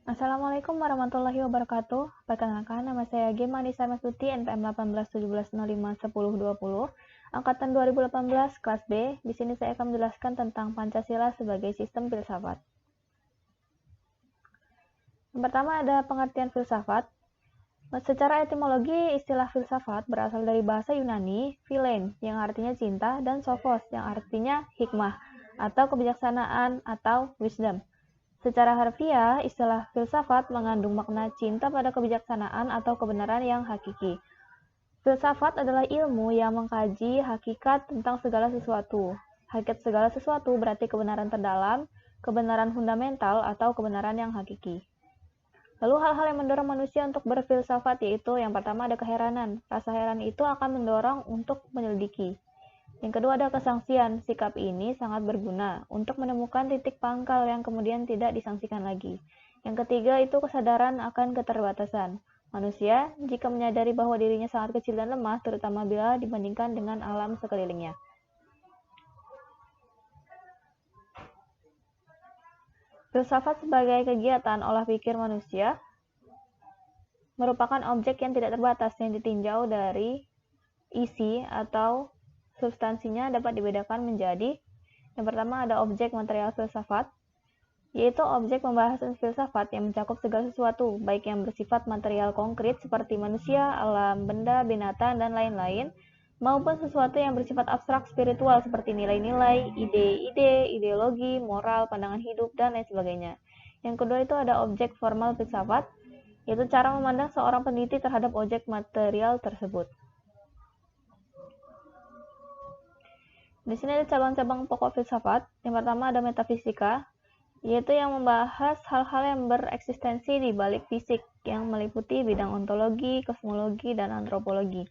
Assalamualaikum warahmatullahi wabarakatuh. Perkenalkan, nama saya Gema Nisa Masuti, NPM 1817051020, Angkatan 2018, kelas B. Di sini saya akan menjelaskan tentang Pancasila sebagai sistem filsafat. Yang pertama ada pengertian filsafat. Secara etimologi, istilah filsafat berasal dari bahasa Yunani, philein, yang artinya cinta, dan sophos, yang artinya hikmah, atau kebijaksanaan, atau wisdom. Secara harfiah, istilah filsafat mengandung makna cinta pada kebijaksanaan atau kebenaran yang hakiki. Filsafat adalah ilmu yang mengkaji hakikat tentang segala sesuatu. Hakikat segala sesuatu berarti kebenaran terdalam, kebenaran fundamental, atau kebenaran yang hakiki. Lalu hal-hal yang mendorong manusia untuk berfilsafat yaitu yang pertama ada keheranan. Rasa heran itu akan mendorong untuk menyelidiki. Yang kedua ada kesangsian. Sikap ini sangat berguna untuk menemukan titik pangkal yang kemudian tidak disangsikan lagi. Yang ketiga itu kesadaran akan keterbatasan. Manusia jika menyadari bahwa dirinya sangat kecil dan lemah, terutama bila dibandingkan dengan alam sekelilingnya. Filsafat sebagai kegiatan olah pikir manusia merupakan objek yang tidak terbatas yang ditinjau dari isi atau substansinya dapat dibedakan menjadi yang pertama ada objek material filsafat, yaitu objek pembahasan filsafat yang mencakup segala sesuatu, baik yang bersifat material konkret seperti manusia, alam, benda, binatang, dan lain-lain, maupun sesuatu yang bersifat abstrak spiritual seperti nilai-nilai, ide-ide, ideologi, moral, pandangan hidup, dan lain sebagainya. Yang kedua itu ada objek formal filsafat, yaitu cara memandang seorang peneliti terhadap objek material tersebut. Di sini ada cabang-cabang pokok filsafat. Yang pertama ada metafisika, yaitu yang membahas hal-hal yang bereksistensi di balik fisik, yang meliputi bidang ontologi, kosmologi, dan antropologi.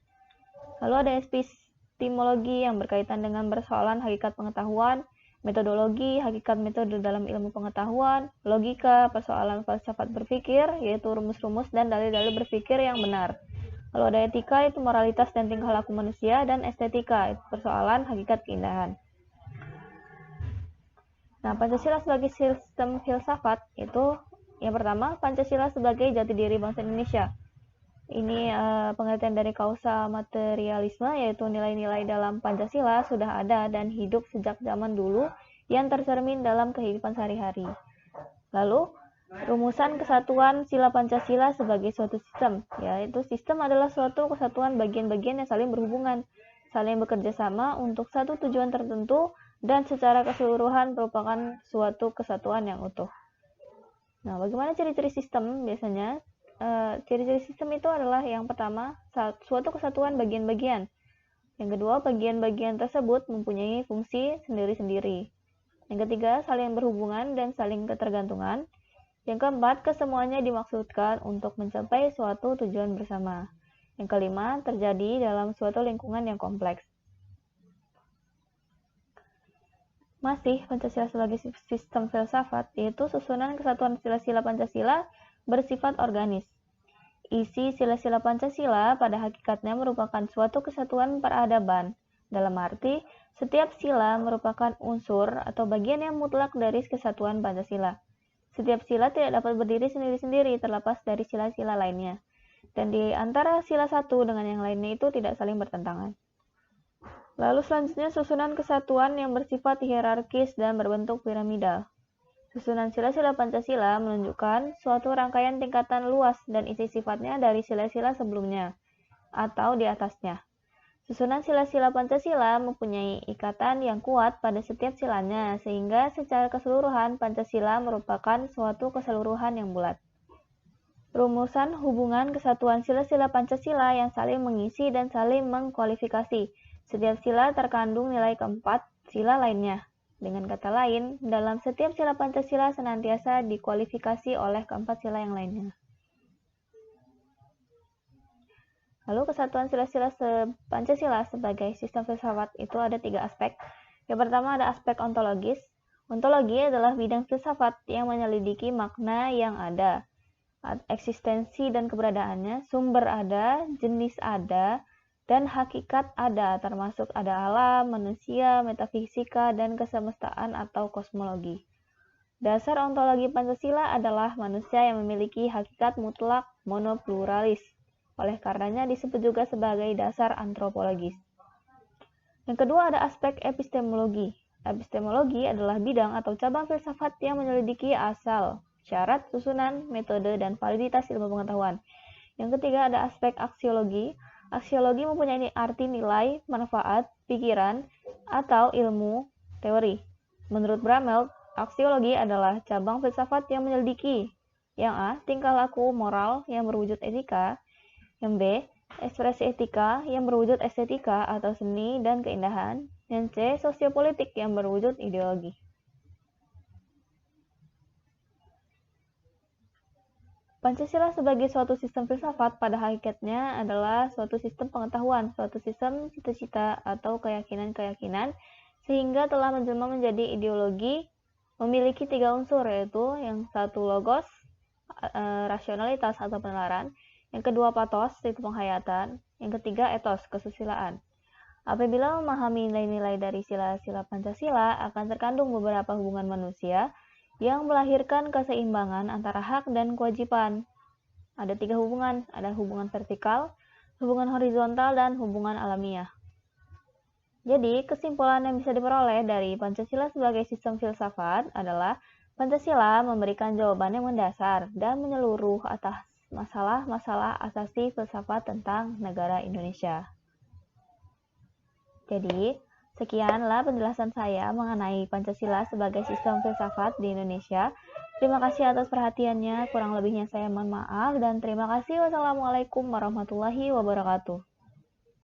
Lalu ada epistemologi yang berkaitan dengan persoalan hakikat pengetahuan, metodologi, hakikat metode dalam ilmu pengetahuan, logika, persoalan falsafat berpikir, yaitu rumus-rumus dan dalil-dalil berpikir yang benar. Lalu ada etika, itu moralitas dan tingkah laku manusia, dan estetika, itu persoalan hakikat keindahan. Nah, Pancasila sebagai sistem filsafat itu yang pertama, Pancasila sebagai jati diri bangsa Indonesia. Ini pengertian dari kausa materialisme, yaitu nilai-nilai dalam Pancasila sudah ada dan hidup sejak zaman dulu yang tercermin dalam kehidupan sehari-hari. Lalu, rumusan kesatuan sila Pancasila sebagai suatu sistem, yaitu sistem adalah suatu kesatuan bagian-bagian yang saling berhubungan, saling bekerja sama untuk satu tujuan tertentu, dan secara keseluruhan merupakan suatu kesatuan yang utuh. Nah, bagaimana ciri-ciri sistem biasanya? Ciri-ciri sistem itu adalah yang pertama, suatu kesatuan bagian-bagian. Yang kedua, bagian-bagian tersebut mempunyai fungsi sendiri-sendiri. Yang ketiga, saling berhubungan dan saling ketergantungan. Yang keempat, kesemuanya dimaksudkan untuk mencapai suatu tujuan bersama. Yang kelima, terjadi dalam suatu lingkungan yang kompleks. Masih Pancasila sebagai sistem filsafat, yaitu susunan kesatuan sila-sila Pancasila bersifat organis. Isi sila-sila Pancasila pada hakikatnya merupakan suatu kesatuan peradaban. Dalam arti, setiap sila merupakan unsur atau bagian yang mutlak dari kesatuan Pancasila. Setiap sila tidak dapat berdiri sendiri-sendiri terlepas dari sila-sila lainnya. Dan di antara sila satu dengan yang lainnya itu tidak saling bertentangan. Lalu selanjutnya susunan kesatuan yang bersifat hierarkis dan berbentuk piramidal. Susunan sila-sila Pancasila menunjukkan suatu rangkaian tingkatan luas dan isi sifatnya dari sila-sila sebelumnya atau di atasnya. Susunan sila-sila Pancasila mempunyai ikatan yang kuat pada setiap silanya, sehingga secara keseluruhan Pancasila merupakan suatu keseluruhan yang bulat. Rumusan hubungan kesatuan sila-sila Pancasila yang saling mengisi dan saling mengkualifikasi. Setiap sila terkandung nilai keempat sila lainnya. Dengan kata lain, dalam setiap sila Pancasila senantiasa dikualifikasi oleh keempat sila yang lainnya. Lalu kesatuan sila-sila Pancasila sebagai sistem filsafat itu ada 3 aspek. Yang pertama ada aspek ontologis. Ontologi adalah bidang filsafat yang menyelidiki makna yang ada, eksistensi dan keberadaannya, sumber ada, jenis ada, dan hakikat ada, termasuk ada alam, manusia, metafisika, dan kesemestaan atau kosmologi. Dasar ontologi Pancasila adalah manusia yang memiliki hakikat mutlak monopluralis. Oleh karenanya disebut juga sebagai dasar antropologis. Yang kedua ada aspek epistemologi. Epistemologi adalah bidang atau cabang filsafat yang menyelidiki asal, syarat, susunan, metode, dan validitas ilmu pengetahuan. Yang ketiga ada aspek aksiologi. Aksiologi mempunyai arti nilai, manfaat, pikiran, atau ilmu, teori. Menurut Bramel, aksiologi adalah cabang filsafat yang menyelidiki yang A. Tingkah laku moral yang berwujud etika. Yang B. Ekspresi etika yang berwujud estetika atau seni dan keindahan. Yang C. Sosiopolitik yang berwujud ideologi. Pancasila sebagai suatu sistem filsafat pada hakikatnya adalah suatu sistem pengetahuan, suatu sistem cita-cita atau keyakinan-keyakinan, sehingga telah menjelma menjadi ideologi memiliki 3 unsur, yaitu yang satu logos, rasionalitas atau penalaran, yang kedua pathos, yaitu penghayatan, yang ketiga etos, kesusilaan. Apabila memahami nilai-nilai dari sila-sila Pancasila, akan terkandung beberapa hubungan manusia yang melahirkan keseimbangan antara hak dan kewajiban. Ada 3 hubungan, ada hubungan vertikal, hubungan horizontal, dan hubungan alamiah. Jadi, kesimpulan yang bisa diperoleh dari Pancasila sebagai sistem filsafat adalah Pancasila memberikan jawaban yang mendasar dan menyeluruh atas masalah-masalah asasi filsafat tentang negara Indonesia. Jadi, sekianlah penjelasan saya mengenai Pancasila sebagai sistem filsafat di Indonesia. Terima kasih atas perhatiannya. Kurang lebihnya saya mohon maaf dan terima kasih. Wassalamualaikum warahmatullahi wabarakatuh.